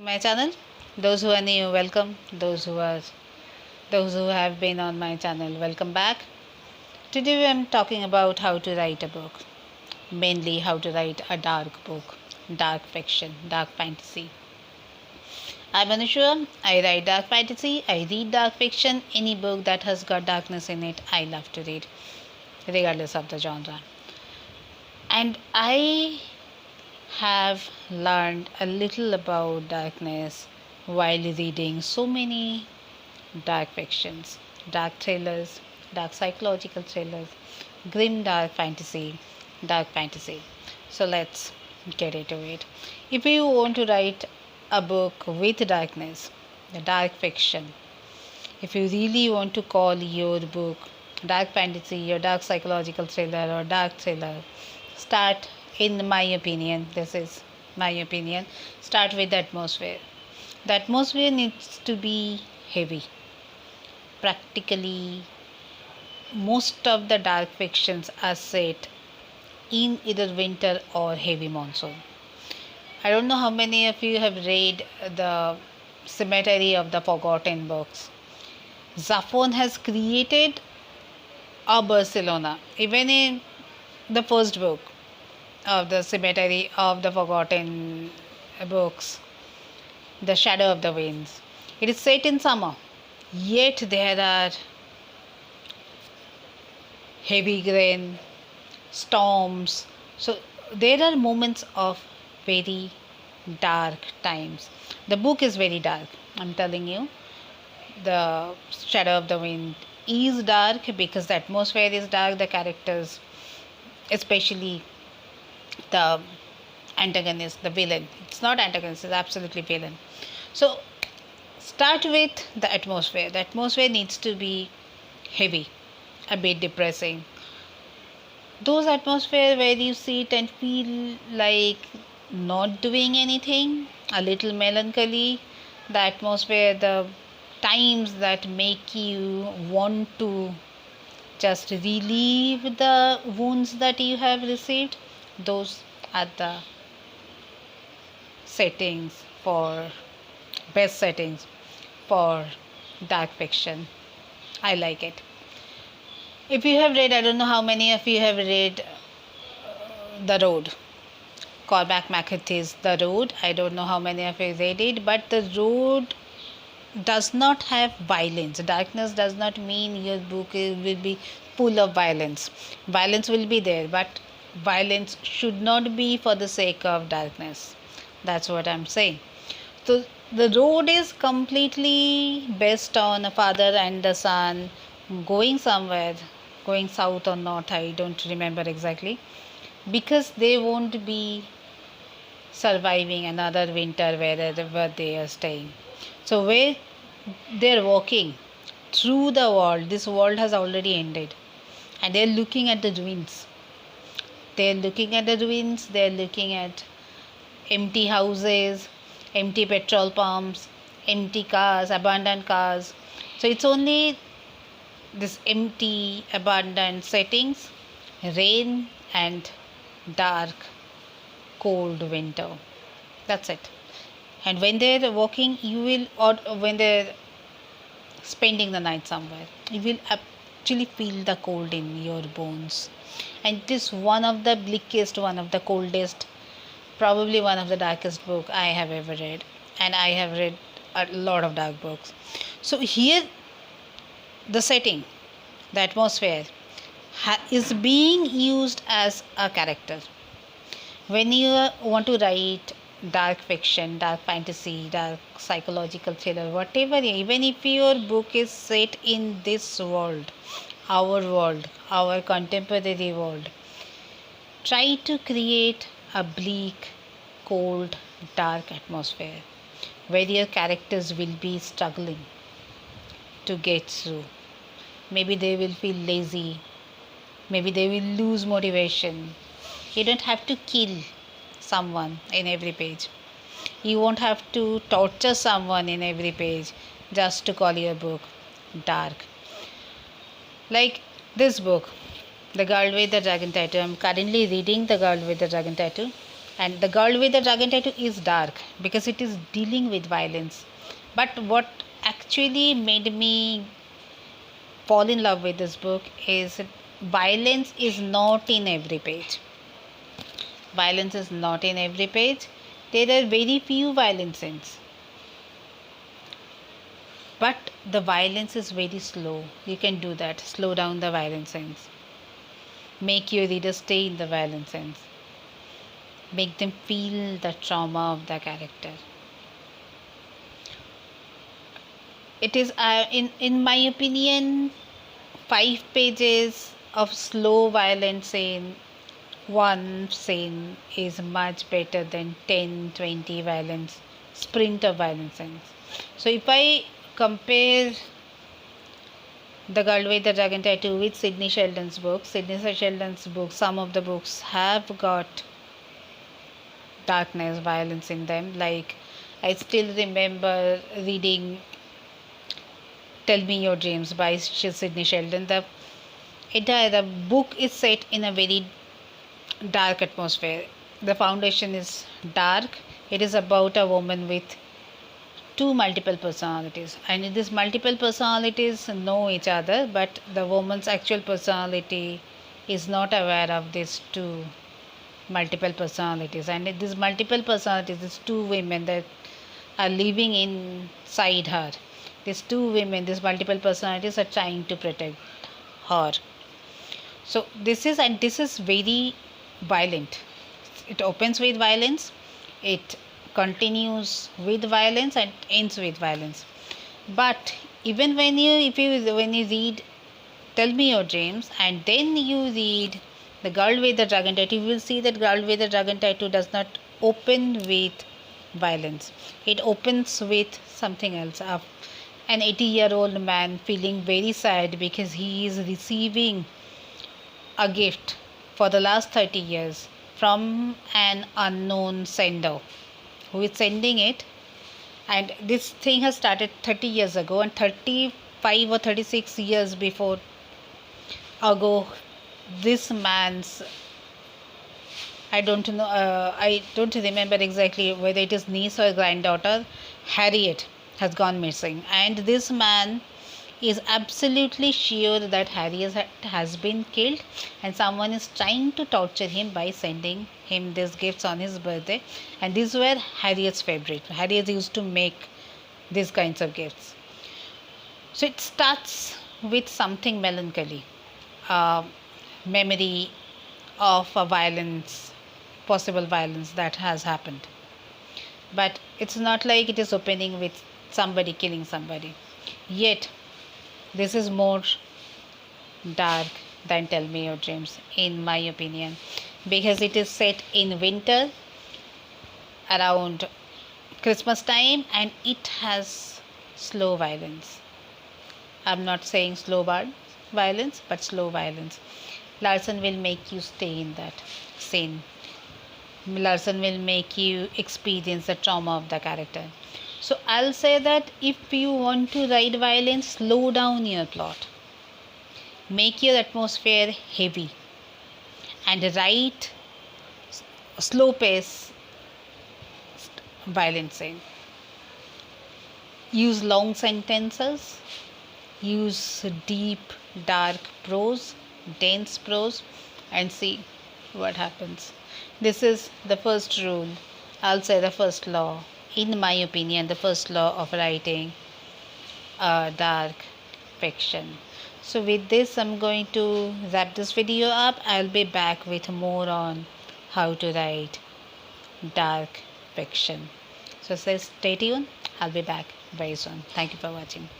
My channel. Those who are new, welcome. Those who have been on my channel, welcome back. Today I'm talking about how to write a book. Mainly how to write a dark book, dark fiction, dark fantasy. I'm Anushka. I write dark fantasy, I read dark fiction, any book that has got darkness in it, I love to read, regardless of the genre. And I have learned a little about darkness while reading so many dark fictions, dark thrillers, dark psychological thrillers, grim dark fantasy, dark fantasy. So let's get into it. If you want to write a book with darkness, the dark fiction, if you really want to call your book dark fantasy or dark psychological thriller or dark thriller, start, in my opinion, this is my opinion, start with the atmosphere. The atmosphere needs to be heavy. Practically, most of the dark fictions are set in either winter or heavy monsoon. I don't know how many of you have read the Cemetery of the Forgotten Books. Zafon has created a Barcelona, even in the first book of the Cemetery of the Forgotten Books, The Shadow of the Winds. It is set in summer, yet there are heavy rain, storms. So there are moments of very dark times. The book is very dark, I'm telling you. The Shadow of the Wind is dark because the atmosphere is dark, the characters, especially the antagonist, the villain. It's not antagonist, it's absolutely villain. So start with the atmosphere. The atmosphere needs to be heavy, a bit depressing. Those atmosphere where you sit and feel like not doing anything, a little melancholy, the atmosphere, the times that make you want to just relieve the wounds that you have received, those are the settings for best settings for dark fiction. I like it. If you have read, I don't know how many of you have read The Road, Cormac McCarthy's The Road. I don't know how many of you read it, but The Road does not have violence. Darkness does not mean your book will be full of violence. Violence will be there, but violence should not be for the sake of darkness. That's what I'm saying. So the road is completely based on a father and a son going somewhere, going south or north, I don't remember exactly, because they won't be surviving another winter wherever they are staying. So where they're walking through the world, this world has already ended, and they're looking at the ruins. They're looking at the ruins. They're looking at empty houses, empty petrol pumps, empty cars, abandoned cars. So it's only this empty, abandoned settings, rain, and dark, cold winter. That's it. And when they're walking, you will, or when they're spending the night somewhere, you will actually feel the cold in your bones. And it is one of the bleakest, one of the coldest, probably one of the darkest book I have ever read. And I have read a lot of dark books. So here, the setting, the atmosphere is being used as a character. When you want to write dark fiction, dark fantasy, dark psychological thriller, whatever, even if your book is set in this world, our contemporary world, try to create a bleak, cold, dark atmosphere where your characters will be struggling to get through. Maybe they will feel lazy, maybe they will lose motivation. You don't have to kill someone in every page. You won't have to torture someone in every page just to call your book dark. Like this book, The Girl with the Dragon Tattoo. I'm currently reading The Girl with the Dragon Tattoo. And The Girl with the Dragon Tattoo is dark because it is dealing with violence. But what actually made me fall in love with this book is violence is not in every page. Violence is not in every page. There are very few violent scenes. But the violence is very slow. You can do that. Slow down the violent scenes. Make your reader stay in the violent scenes. Make them feel the trauma of the character. It is, in my opinion, 5 pages of slow violent scene. One scene is much better than 10-20 violence sprint of violent scenes. So if I compare The Girl with the Dragon Tattoo with Sidney Sheldon's book, some of the books have got darkness, violence in them. Like, I still remember reading Tell Me Your Dreams by Sidney Sheldon. The book is set in a very dark atmosphere. The foundation is dark. It is about a woman with two multiple personalities, and these multiple personalities know each other, but the woman's actual personality is not aware of these two multiple personalities. And these multiple personalities, these two women that are living inside her, these two women, these multiple personalities are trying to protect her. So this is very violent. It opens with violence, it continues with violence, and ends with violence. But even when you read Tell Me Your Dreams and then you read The Girl with the Dragon Tattoo, you will see that Girl with the Dragon Tattoo does not open with violence. It opens with something else. An 80-year-old man feeling very sad because he is receiving a gift for the last 30 years from an unknown sender who is sending it. And this thing has started 30 years ago, and 35 or 36 years before ago, this man's, I don't know, I don't remember exactly whether it is niece or granddaughter, Harriet, has gone missing. And this man is absolutely sure that Harriet has been killed, and someone is trying to torture him by sending him these gifts on his birthday. And these were Harriet's favorite. Harriet used to make these kinds of gifts. So it starts with something melancholy, memory of a possible violence that has happened. But it's not like it is opening with somebody killing somebody. Yet this is more dark than Tell Me Your Dreams, in my opinion, because it is set in winter around Christmas time, and it has slow violence. I'm not saying slow violence, but slow violence. Larson will make you stay in that scene. Larson will make you experience the trauma of the character. So I'll say that if you want to write violence, slow down your plot. Make your atmosphere heavy and write slow pace violent scene. Use long sentences, use deep, dark prose, dense prose, and see what happens. This is the first rule, I'll say the first law. In my opinion, the first law of writing dark fiction. So with this, I'm going to wrap this video up. I'll be back with more on how to write dark fiction. So stay tuned. I'll be back very soon. Thank you for watching.